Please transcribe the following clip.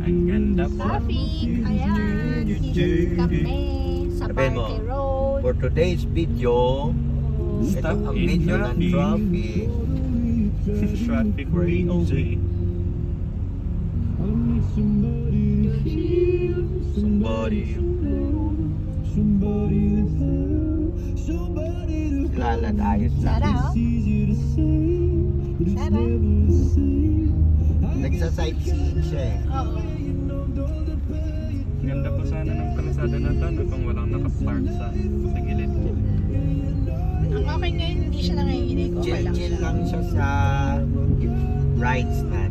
Ang ganda po. Traffic, ayan, dito kami sa Sabihin mo, Parque Road. For today's video, ito Stop ang in video ng traffic. traffic. Traffic crazy. Somebody. Kilala tayo sa Sara, oh. Sara. nagsa-sightseeing siya eh. Oo. Ganda pa sana ng kalsada na to no, kung walang nakapark sa gilid. Ang okay ngayon, hindi siya nanginginig. Okay lang Chill-chill siya. lang siya sa rides na